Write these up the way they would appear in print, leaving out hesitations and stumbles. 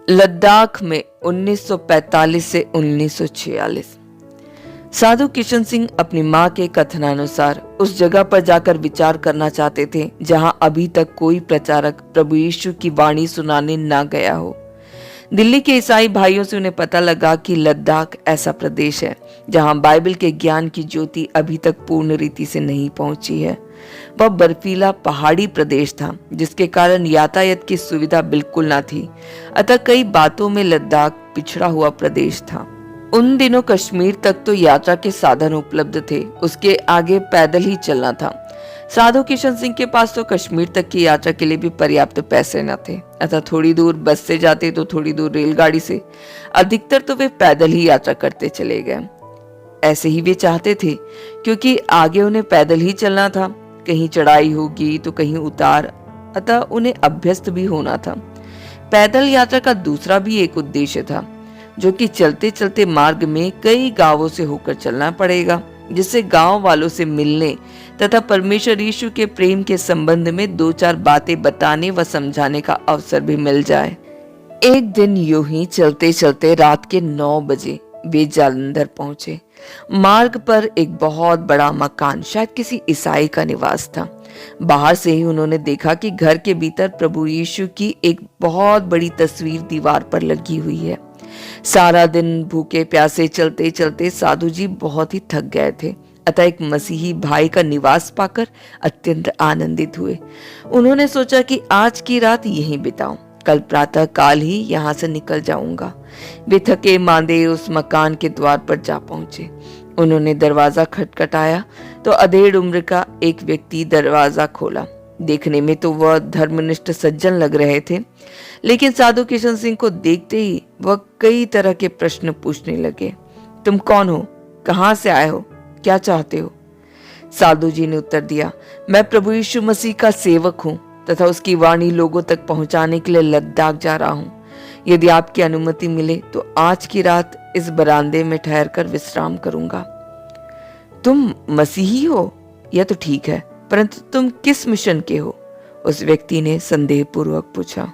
लद्दाख में 1945 से 1946। साधु किशन सिंह अपनी मां के कथनानुसार उस जगह पर जाकर विचार करना चाहते थे जहां अभी तक कोई प्रचारक प्रभु यीशु की वाणी सुनाने ना गया हो। दिल्ली के ईसाई भाइयों से उन्हें पता लगा कि लद्दाख ऐसा प्रदेश है जहां बाइबल के ज्ञान की ज्योति अभी तक पूर्ण रीति से नहीं पहुंची है। वह बर्फीला पहाड़ी प्रदेश था जिसके कारण यातायात की सुविधा बिल्कुल ना थी, अतः कई बातों में लद्दाख पिछड़ा हुआ प्रदेश था। उन दिनों कश्मीर तक तो यात्रा के साधन उपलब्ध थे, उसके आगे पैदल ही चलना था। साधु किशन सिंह के पास तो कश्मीर तक की यात्रा के लिए भी पर्याप्त पैसे न थे, अतः थोड़ी दूर बस से जाते तो थोड़ी दूर रेलगाड़ी से, अधिकतर तो वे पैदल ही यात्रा करते चले गए। ऐसे ही वे चाहते थे क्योंकि आगे उन्हें पैदल ही चलना था, कहीं चढ़ाई होगी तो कहीं उतार, अतः उन्हें अभ्यस्त भी होना था। पैदल यात्रा का दूसरा भी एक उद्देश्य था, जो कि चलते चलते मार्ग में कई गांवों से होकर चलना पड़ेगा, जिससे गांव वालों से मिलने तथा परमेश्वर यीशु के प्रेम के संबंध में दो चार बातें बताने व समझाने का अवसर भी मिल जाए। एक दिन यूं ही चलते चलते रात के 9 बजे वे जालंधर पहुंचे। मार्ग पर एक बहुत बड़ा मकान, शायद किसी ईसाई का निवास था। बाहर से ही उन्होंने देखा कि घर के भीतर प्रभु यीशु की एक बहुत बड़ी तस्वीर दीवार पर लगी हुई है। सारा दिन भूखे प्यासे चलते चलते साधु जी बहुत ही थक गए थे, अतः एक मसीही भाई का निवास पाकर अत्यंत आनंदित हुए। उन्होंने सोचा कि आज की रात यहीं बिताऊं, कल प्रातः काल ही यहाँ से निकल जाऊंगा। वे थके मांदे उस मकान के द्वार पर जा पहुंचे। उन्होंने दरवाजा खटखटाया तो अधेड़ उम्र का एक व्यक्ति दरवाजा खोला। देखने में तो वह धर्मनिष्ठ सज्जन लग रहे थे, लेकिन साधु किशन सिंह को देखते ही वह कई तरह के प्रश्न पूछने लगे। तुम कौन हो? कहां से आए हो? क्या चाहते हो? साधु जी ने उत्तर दिया, मैं प्रभु यीशु मसीह का सेवक हूँ तथा उसकी वाणी लोगों तक पहुंचाने के लिए लद्दाख जा रहा हूँ। यदि आपकी अनुमति मिले तो आज की रात इस बरामदे में ठहर कर विश्राम करूंगा। तुम मसीही हो? यह तो ठीक है, परंतु तुम किस मिशन के हो? उस व्यक्ति ने संदेह पूर्वक पूछा।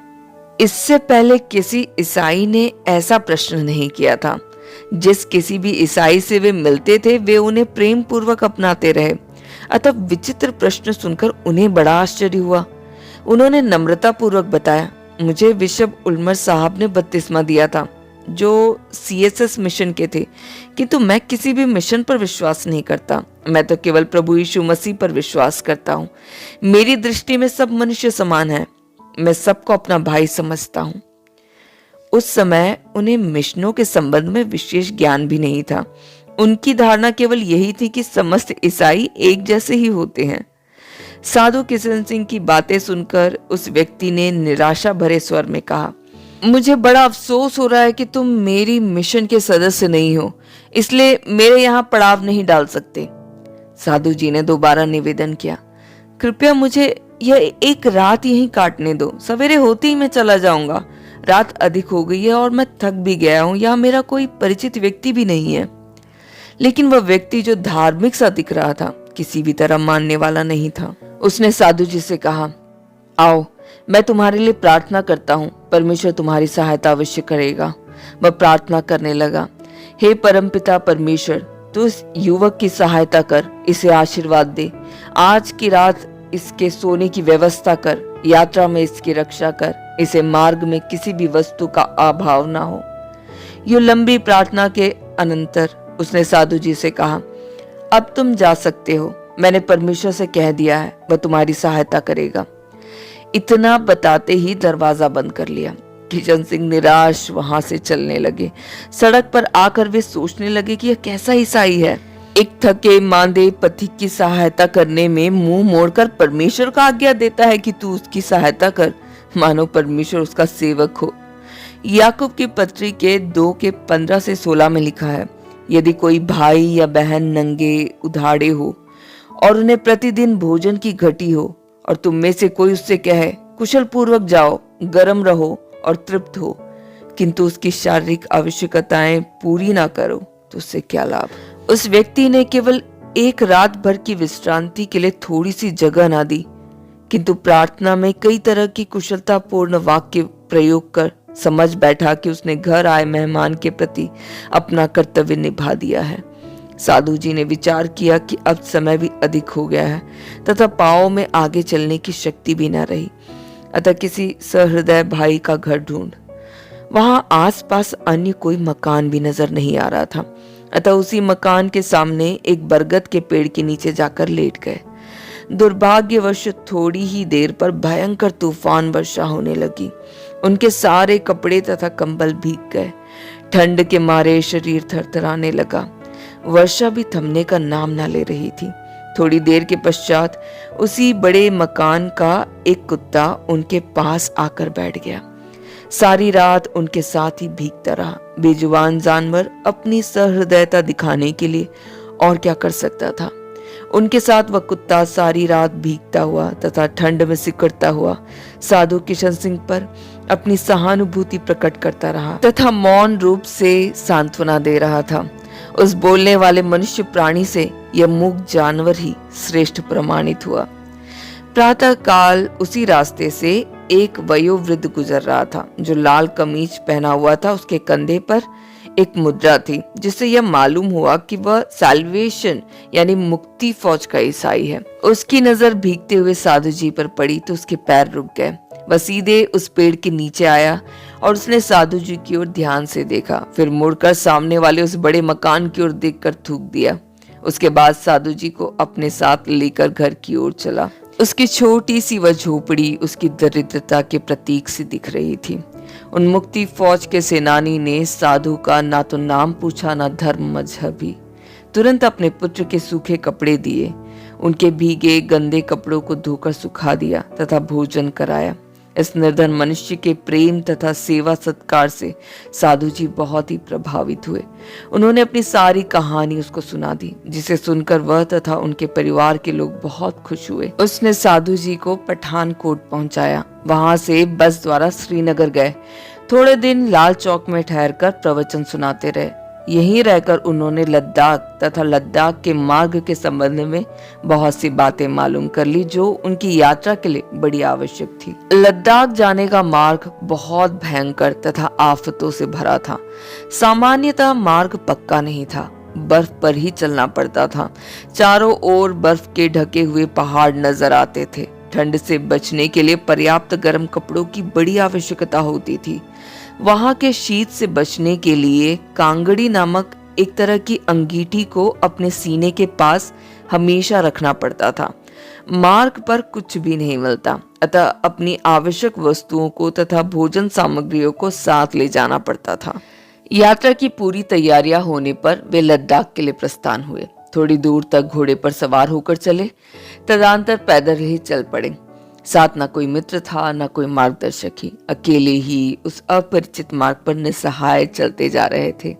इससे पहले किसी ईसाई ने ऐसा प्रश्न नहीं किया था। जिस किसी भी ईसाई से वे मिलते थे वे उन्हें प्रेम पूर्वक अपनाते रहे, अतः विचित्र प्रश्न सुनकर उन्हें बड़ा आश्चर्य हुआ। उन्होंने नम्रता पूर्वक बताया, मुझे बिशप उल्मर साहब ने बपतिस्मा दिया था, जो CSS मिशन के थे, किंतु मैं किसी भी मिशन पर विश्वास नहीं करता। मैं तो केवल प्रभु यीशु मसीह पर विश्वास करता हूँ। मेरी दृष्टि में सब मनुष्य समान है, मैं सबको अपना भाई समझता हूँ। उस समय उन्हें मिशनों के संबंध में विशेष ज्ञान भी नहीं था। उनकी धारणा केवल यही थी कि समस्त ईसाई एक जैसे ही होते हैं। साधु किशन सिंह की बातें सुनकर उस व्यक्ति ने निराशा भरे स्वर में कहा, मुझे बड़ा अफसोस हो रहा है कि तुम मेरी मिशन के सदस्य नहीं हो, इसलिए मेरे यहाँ पड़ाव नहीं डाल सकते। साधु जी ने दोबारा निवेदन किया, कृपया मुझे यह एक रात यहीं काटने दो, सवेरे होते ही मैं चला जाऊंगा। रात अधिक हो गई है और मैं थक भी गया हूँ, यहाँ मेरा कोई परिचित व्यक्ति भी नहीं है। लेकिन वह व्यक्ति जो धार्मिक सा दिख रहा था, किसी भी तरह मानने वाला नहीं था। उसने साधु जी से कहा, आओ मैं तुम्हारे लिए प्रार्थना करता हूँ, परमेश्वर तुम्हारी सहायता अवश्य करेगा। वह प्रार्थना करने लगा, हे परमपिता परमेश्वर, तू इस युवक की सहायता कर, इसे आशीर्वाद दे। आज की रात इसके सोने की व्यवस्था कर, यात्रा में इसकी रक्षा कर, इसे मार्ग में किसी भी वस्तु का अभाव ना हो। यूं लंबी प्रार्थना के अनंतर उसने साधु जी से कहा, अब तुम जा सकते हो, मैंने परमेश्वर से कह दिया है, वह तुम्हारी सहायता करेगा। इतना बताते ही दरवाजा बंद कर लिया। किशन सिंह निराश वहां से चलने लगे। सड़क पर आकर वे सोचने लगे कि यह कैसा ईसाई है, एक थके मांदे पथिक की सहायता करने में मुंह मोड़कर परमेश्वर का आज्ञा देता है कि तू उसकी सहायता कर, मानो परमेश्वर उसका सेवक हो। याकूब की पत्री के 2:15 से 16 में लिखा है, यदि कोई भाई या बहन नंगे उधाड़े हो और उन्हें प्रतिदिन भोजन की घटी हो और तुम में से कोई उससे कहे, कुशल पूर्वक जाओ, गर्म रहो और तृप्त हो, किंतु उसकी शारीरिक आवश्यकताएं पूरी ना करो, तो उससे क्या लाभ। उस व्यक्ति ने केवल एक रात भर की विश्रांति के लिए थोड़ी सी जगह ना दी, किंतु प्रार्थना में कई तरह की कुशलतापूर्ण वाक्य प्रयोग कर समझ बैठा कि उसने घर आए मेहमान के प्रति अपना कर्तव्य निभा दिया है। साधु जी ने विचार किया कि अब समय भी अधिक हो गया है तथा पाँव में आगे चलने की शक्ति भी न रही, अतः किसी सहृदय भाई का घर ढूंढ। वहां आसपास अन्य कोई मकान भी नजर नहीं आ रहा था, अतः उसी मकान के सामने एक बरगद के पेड़ के नीचे जाकर लेट गए। दुर्भाग्यवश थोड़ी ही देर पर भयंकर तूफान वर्षा होने लगी। उनके सारे कपड़े तथा कंबल भीग गए। ठंड के मारे शरीर थरथराने लगा। वर्षा भी थमने का नाम ना ले रही थी। थोड़ी देर के पश्चात उसी बड़े मकान का एक कुत्ता उनके पास आकर बैठ गया। सारी रात उनके साथ ही भीगता रहा। बेजुबान जानवर अपनी सहृदयता दिखाने के लिए और क्या कर सकता था। उनके साथ वह कुत्ता सारी रात भीगता हुआ तथा ठंड में सिकुड़ता हुआ साधु किशन सिंह पर अपनी सहानुभूति प्रकट करता रहा तथा मौन रूप से सांत्वना दे रहा था। उस बोलने वाले मनुष्य प्राणी से यह मूक जानवर ही श्रेष्ठ प्रमाणित हुआ। प्रातः काल उसी रास्ते से एक वयोवृद्ध गुजर रहा था जो लाल कमीज पहना हुआ था। उसके कंधे पर एक मुद्रा थी जिससे यह मालूम हुआ कि वह सैल्वेशन यानी मुक्ति फौज का ईसाई है। उसकी नजर भीगते हुए साधु जी पर पड़ी तो उसके पैर रुक गए। वह सीधे उस पेड़ के नीचे आया और उसने साधु जी की ओर ध्यान से देखा, फिर मुड़कर सामने वाले उस बड़े मकान की ओर देखकर थूक दिया। उसके बाद साधु जी को अपने साथ लेकर घर की ओर चला। उसकी छोटी सी वह झोपड़ी उसकी दरिद्रता के प्रतीक से दिख रही थी। उन मुक्ति फौज के सेनानी ने साधु का ना तो नाम पूछा ना धर्म मजहब ही। तुरंत अपने पुत्र के सूखे कपड़े दिए, उनके भीगे गंदे कपड़ों को धोकर सुखा दिया तथा भोजन कराया। इस निर्धन मनुष्य के प्रेम तथा सेवा सत्कार से साधु जी बहुत ही प्रभावित हुए। उन्होंने अपनी सारी कहानी उसको सुना दी, जिसे सुनकर वह तथा उनके परिवार के लोग बहुत खुश हुए। उसने साधु जी को पठानकोट पहुंचाया। वहां से बस द्वारा श्रीनगर गए। थोड़े दिन लाल चौक में ठहरकर प्रवचन सुनाते रहे। यहीं रहकर उन्होंने लद्दाख तथा लद्दाख के मार्ग के संबंध में बहुत सी बातें मालूम कर ली जो उनकी यात्रा के लिए बड़ी आवश्यक थी। लद्दाख जाने का मार्ग बहुत भयंकर तथा आफतों से भरा था। सामान्यतः मार्ग पक्का नहीं था, बर्फ पर ही चलना पड़ता था। चारों ओर बर्फ के ढके हुए पहाड़ नजर आते थे। ठंड से बचने के लिए पर्याप्त गर्म कपड़ों की बड़ी आवश्यकता होती थी। वहां के शीत से बचने के लिए कांगड़ी नामक एक तरह की अंगीठी को अपने सीने के पास हमेशा रखना पड़ता था। मार्ग पर कुछ भी नहीं मिलता, अतः अपनी आवश्यक वस्तुओं को तथा भोजन सामग्रियों को साथ ले जाना पड़ता था। यात्रा की पूरी तैयारियां होने पर वे लद्दाख के लिए प्रस्थान हुए। थोड़ी दूर तक घोड़े पर सवार होकर चले, तदंतर पैदल ही चल पड़े। साथ ना कोई मित्र था ना कोई मार्गदर्शक ही। अकेले ही उस अपरिचित मार्ग पर निस्सहाय चलते जा रहे थे।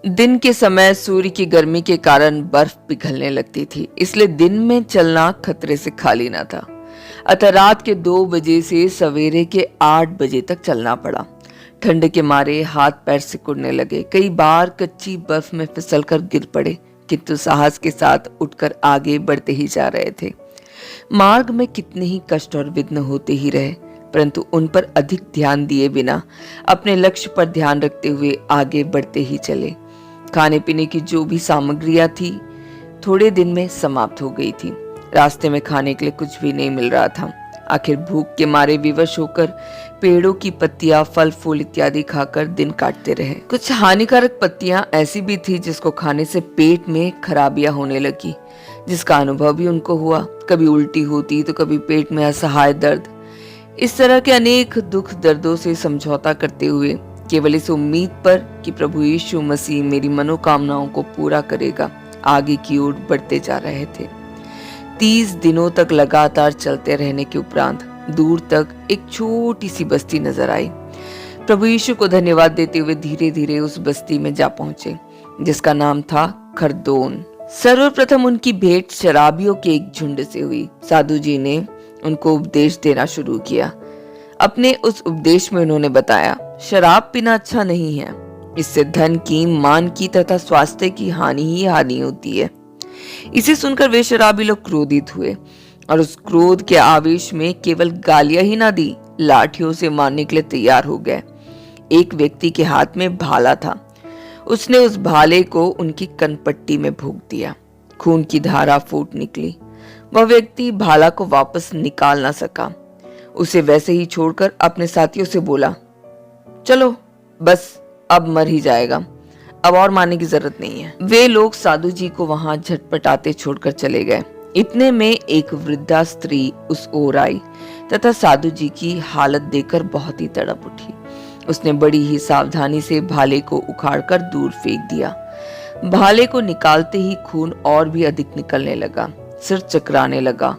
दिन के समय सूर्य की गर्मी के कारण बर्फ पिघलने लगती थी, इसलिए दिन में चलना खतरे से खाली न था। अतः रात के 2 बजे से सवेरे के 8 बजे तक चलना पड़ा। ठंड के मारे हाथ पैर सिकुड़ने लगे। कई बार कच्ची बर्फ में फिसलकर गिर पड़े, किंतु साहस के साथ उठकर आगे बढ़ते ही जा रहे थे। मार्ग में कितने ही कष्ट और विघ्न होते ही रहे, परंतु उन पर अधिक ध्यान दिए बिना अपने लक्ष्य पर ध्यान रखते हुए आगे बढ़ते ही चले। खाने पीने की जो भी सामग्रियां थी थोड़े दिन में समाप्त हो गई थी। रास्ते में खाने के लिए कुछ भी नहीं मिल रहा था। आखिर भूख के मारे विवश होकर पेड़ों की पत्तियां, फल फूल इत्यादि खाकर दिन काटते रहे। कुछ हानिकारक पत्तियां ऐसी भी थी जिसको खाने से पेट में खराबियां होने लगी, जिसका अनुभव भी उनको हुआ। कभी उल्टी होती तो कभी पेट में असहाय दर्द। इस तरह के अनेक दुख दर्दों से समझौता करते हुए केवल इस उम्मीद पर कि प्रभु यीशु मसीह मेरी मनोकामनाओं को पूरा करेगा, आगे की ओर बढ़ते जा रहे थे। 30 दिनों तक लगातार चलते रहने के उपरांत दूर तक एक छोटी सी बस्ती नजर आई। प्रभु यीशु को धन्यवाद देते हुए धीरे धीरे उस बस्ती में जा पहुंचे, जिसका नाम था खरदोन। सर्वप्रथम उनकी भेंट शराबियों के एक झुंड से हुई। साधु जी ने उनको उपदेश देना शुरू किया। अपने उस उपदेश में उन्होंने बताया, शराब पीना अच्छा नहीं है, इससे धन की, मान की तथा स्वास्थ्य की हानि ही हानि होती है। इसे सुनकर वे शराबी लोग क्रोधित हुए और उस क्रोध के आवेश में केवल गालियां ही ना दी, लाठियों से मारने के लिए तैयार हो गए। एक व्यक्ति के हाथ में भाला था। उसने उस भाले को उनकी कनपट्टी में भोंक दिया। खून की धारा फूट निकली। वह व्यक्ति भाला को वापस निकाल ना सका। उसे वैसे ही छोड़कर अपने साथियों से बोला, चलो बस अब मर ही जाएगा, अब और मारने की जरूरत नहीं है। वे लोग साधु जी को वहां झटपटाते छोड़कर चले गए। इतने में एक वृद्धा स्त्री उस ओर आई तथा साधु जी की हालत देखकर बहुत ही तड़प उठी। उसने बड़ी ही सावधानी से भाले को उखाड़कर दूर फेंक दिया। भाले को निकालते ही खून और भी अधिक निकलने लगा। सिर चकराने लगा।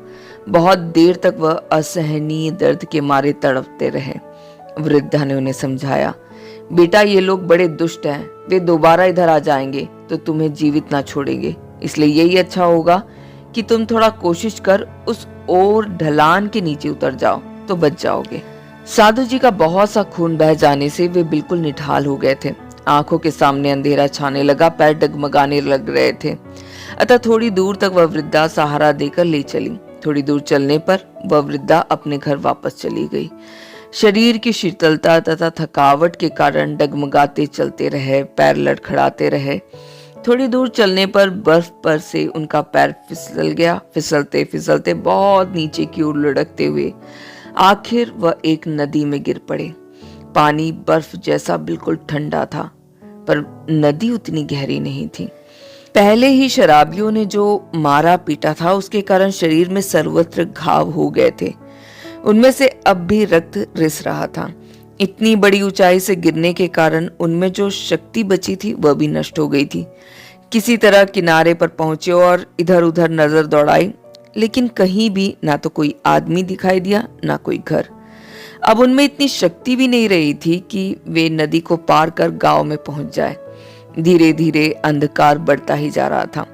बहुत देर तक वह असहनीय दर्द के मारे तड़पते रहे। वृद्धा ने उन्हें समझाया, बेटा ये लोग बड़े दुष्ट हैं, वे दोबारा इधर आ जाएंगे तो तुम्हें जीवित ना छोड़ेंगे, इसलिए यही अच्छा होगा कि तुम थोड़ा कोशिश कर उस ओर ढलान के नीचे उतर जाओ तो बच जाओगे। साधु जी का बहुत सा खून बह जाने से वे बिल्कुल निढाल हो गए थे। आंखों के सामने अंधेरा छाने लगा, पैर डगमगाने लग रहे थे। अतः थोड़ी दूर तक वह वृद्धा सहारा देकर ले चली। थोड़ी दूर चलने पर वह वृद्धा अपने घर वापस चली गई। शरीर की शीतलता तथा थकावट के कारण डगमगाते चलते रहे, पैर लड़खड़ाते रहे। थोड़ी दूर चलने पर बर्फ पर से उनका पैर फिसल गया। फिसलते फिसलते बहुत नीचे की ओर लुढ़कते हुए आखिर वह एक नदी में गिर पड़े। पानी बर्फ जैसा बिल्कुल ठंडा था, पर नदी उतनी गहरी नहीं थी। पहले ही शराबियों ने जो मारा पीटा था उसके कारण शरीर में सर्वत्र घाव हो गए थे। उनमें से अब भी रक्त रिस रहा था। इतनी बड़ी ऊंचाई से गिरने के कारण उनमें जो शक्ति बची थी वह भी नष्ट हो गई थी। किसी तरह किनारे पर पहुंचे और इधर उधर नजर दौड़ाई, लेकिन कहीं भी ना तो कोई आदमी दिखाई दिया ना कोई घर। अब उनमें इतनी शक्ति भी नहीं रही थी कि वे नदी को पार कर गांव में पहुंच जाए। धीरे धीरे अंधकार बढ़ता ही जा रहा था।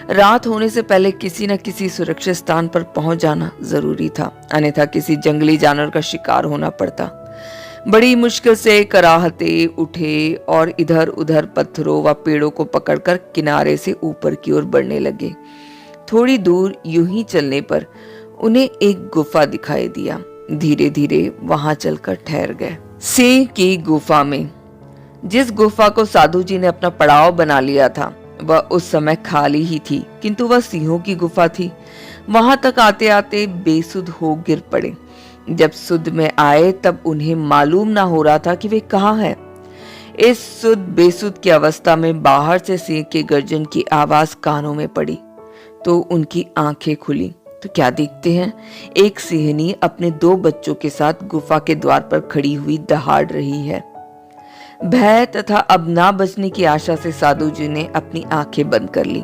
रात होने से पहले किसी न किसी सुरक्षित स्थान पर पहुंच जाना जरूरी था, अन्यथा किसी जंगली जानवर का शिकार होना पड़ता। बड़ी मुश्किल से कराहते उठे और इधर उधर पत्थरों व पेड़ों को पकड़कर किनारे से ऊपर की ओर बढ़ने लगे। थोड़ी दूर यूं ही चलने पर उन्हें एक गुफा दिखाई दिया। धीरे धीरे वहां चलकर ठहर गए। सिंह की गुफा में, जिस गुफा को साधु जी ने अपना पड़ाव बना लिया था वह उस समय खाली ही थी, किंतु वह सिंहों की गुफा थी। वहां तक आते आते बेसुध हो गिर पड़े। जब सुध में आए तब उन्हें मालूम ना हो रहा था कि वे कहाँ हैं। इस सुध बेसुध की अवस्था में बाहर से सिंह के गर्जन की आवाज कानों में पड़ी तो उनकी आंखें खुली तो क्या देखते हैं, एक सिंहनी अपने 2 बच्चों के साथ गुफा के द्वार पर खड़ी हुई दहाड़ रही है। भय तथा अब ना बचने की आशा से साधु जी ने अपनी आंखें बंद कर ली।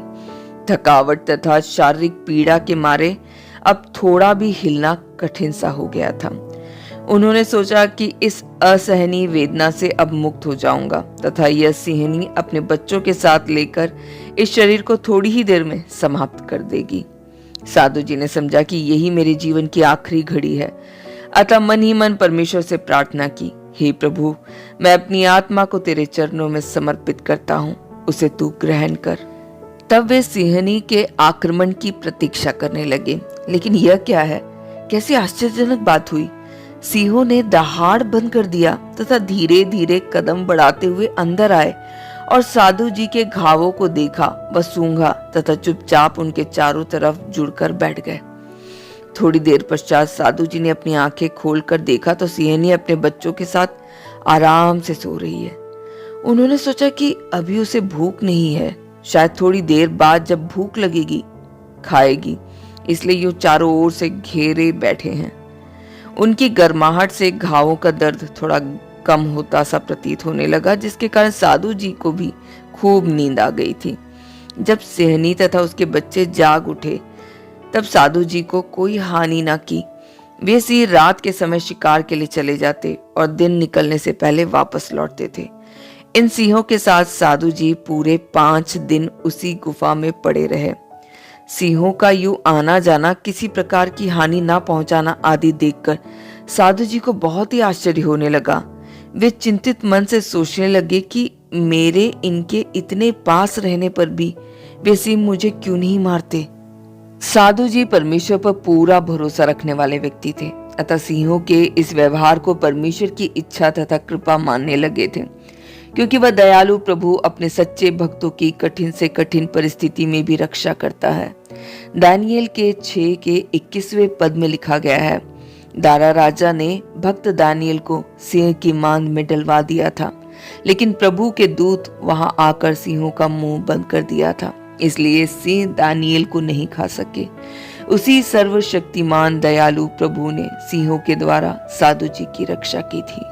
थकावट तथा शारीरिक पीड़ा के मारे अब थोड़ा भी हिलना कठिन सा हो गया था। उन्होंने सोचा कि इस असहनीय वेदना से अब मुक्त हो जाऊंगा तथा यह सिंहनी अपने बच्चों के साथ लेकर इस शरीर को थोड़ी ही देर में समाप्त कर देगी। साधु जी ने समझा कि यही मेरे जीवन की आखिरी घड़ी है। अतः मन ही मन परमेश्वर से प्रार्थना की, हे प्रभु, मैं अपनी आत्मा को तेरे चरणों में समर्पित करता हूँ, उसे तू ग्रहण कर। तब वे सिंहनी के आक्रमण की प्रतीक्षा करने लगे। लेकिन यह क्या है, कैसी आश्चर्यजनक बात हुई। सिंहों ने दहाड़ बंद कर दिया तथा धीरे धीरे कदम बढ़ाते हुए अंदर आए और साधु जी के घावों को देखा व सूंघा तथा चुपचाप उनके चारों तरफ जुड़कर बैठ गए। थोड़ी देर पश्चात साधु जी ने अपनी आंखें खोलकर देखा तो सिंहनी अपने बच्चों के साथ आराम से सो रही है। उन्होंने सोचा कि अभी उसे भूख नहीं है, शायद थोड़ी देर बाद जब भूख लगेगी खाएगी, इसलिए ये चारों ओर से घेरे बैठे हैं। उनकी गर्माहट से घावों का दर्द थोड़ा कम होता सा प्रतीत होने लगा, जिसके कारण साधु जी को भी खूब नींद आ गई थी। जब सिंहनी तथा उसके बच्चे जाग उठे तब साधु जी को कोई हानि न की। वे सिंह रात के समय शिकार के लिए चले जाते और दिन निकलने से पहले वापस लौटते थे। इन सिंहों के साथ साधु जी पूरे 5 दिन उसी गुफा में पड़े रहे। सिंहों का यूं आना जाना, किसी प्रकार की हानि ना पहुंचाना आदि देखकर साधु जी को बहुत ही आश्चर्य होने लगा। वे चिंतित मन से सोचने लगे कि मेरे इनके इतने पास रहने पर भी वे सिंह मुझे क्यों नहीं मारते। साधु जी परमेश्वर पर पूरा भरोसा रखने वाले व्यक्ति थे। अतः सिंहों के इस व्यवहार को परमेश्वर की इच्छा तथा कृपा मानने लगे थे, क्योंकि वह दयालु प्रभु अपने सच्चे भक्तों की कठिन से कठिन परिस्थिति में भी रक्षा करता है। दानियेल के 6 के 21वें पद में लिखा गया है, दारा राजा ने भक्त दानियेल को सिंह की मांद में डलवा दिया था, लेकिन प्रभु के दूत वहां आकर सिंहों का मुंह बंद कर दिया था, इसलिए सिंह दानियेल को नहीं खा सके। उसी सर्वशक्तिमान दयालु प्रभु ने सिंहों के द्वारा साधु जी की रक्षा की थी।